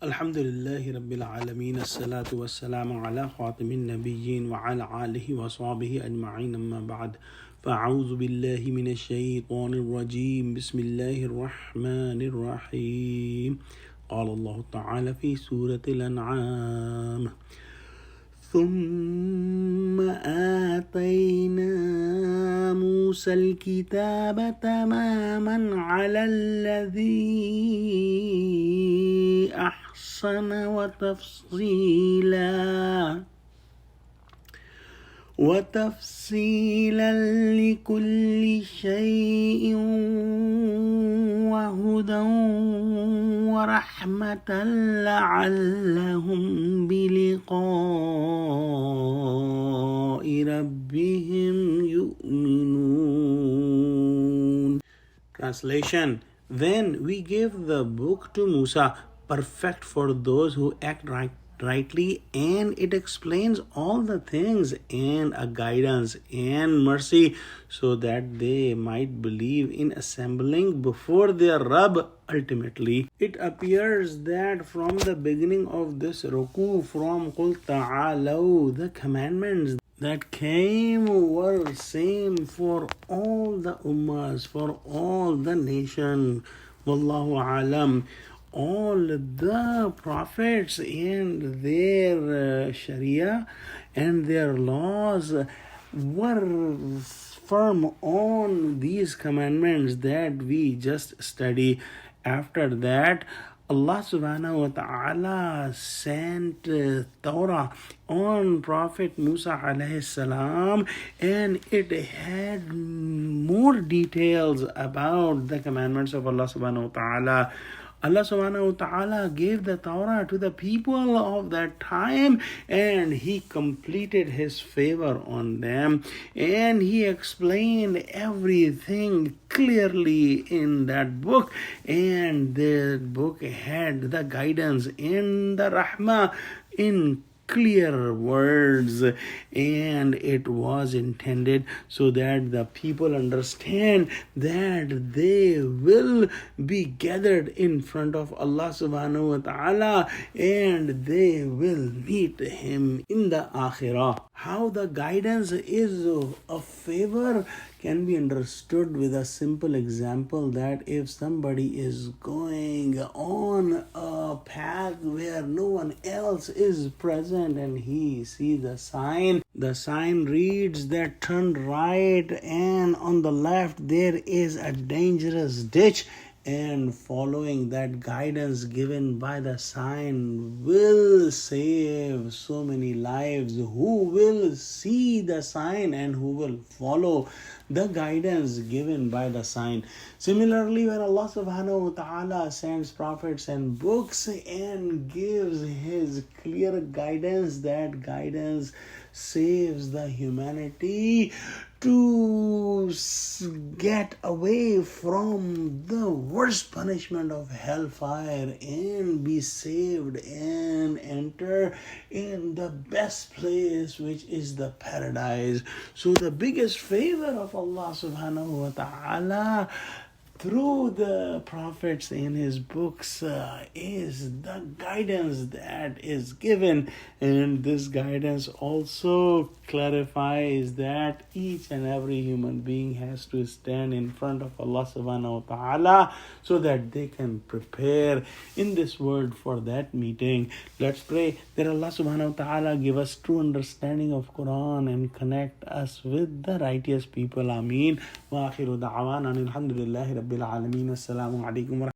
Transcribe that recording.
Alhamdulillahi Rabbil Alameen. As-salatu was-salamu ala khatimin nabiyyin wa ala alihi wa sahbihi ajma'in amma ba'd. فأعوذ بالله من الشيطان الرجيم بسم الله الرحمن الرحيم قال الله تعالى في سورة الأنعام ثم آتينا موسى الكتاب تماما على الذي أحسن وتفصيلا لكل شيء وهدى ورحمة لعلهم بلقاء ربهم يؤمنون. Translation: Then we gave the book to Musa, perfect for those who act rightly, and it explains all the things and a guidance and mercy so that they might believe in assembling before their Rabb. Ultimately, it appears that from the beginning of this ruku, from Qul Ta'alaw, the commandments that came were same for all the ummahs, for all the nation. Wallahu alam. All the prophets and their Sharia and their laws were firm on these commandments that we just study. After that, Allah subhanahu wa ta'ala sent Torah on Prophet Musa alayhi salam, and it had more details about the commandments of Allah subhanahu wa ta'ala. Allah subhanahu wa ta'ala gave the Torah to the people of that time, and He completed His favor on them, and He explained everything clearly in that book, and that book had the guidance and the rahmah in clear words, and it was intended so that the people understand that they will be gathered in front of Allah subhanahu wa ta'ala and they will meet Him in the akhirah. How the guidance is a favor can be understood with a simple example, that if somebody is going on a path where no one else is present and he sees the sign reads that turn right, and on the left there is a dangerous ditch, and following that guidance given by the sign will save so many lives who will see the sign and who will follow the guidance given by the sign. Similarly, when Allah subhanahu wa ta'ala sends prophets and books and gives His clear guidance, that guidance saves the humanity to get away from the worst punishment of hellfire and be saved and enter in the best place, which is the paradise. So the biggest favor of Allah subhanahu wa ta'ala through the prophets in His books is the guidance that is given, and this guidance also clarifies that each and every human being has to stand in front of Allah subhanahu wa ta'ala so that they can prepare in this world for that meeting. Let's pray that Allah subhanahu wa ta'ala give us true understanding of Quran and connect us with the righteous people. Ameen. Wa akhiru da'wana alhamdulillahi rabbil alameen. Assalamu alaikum.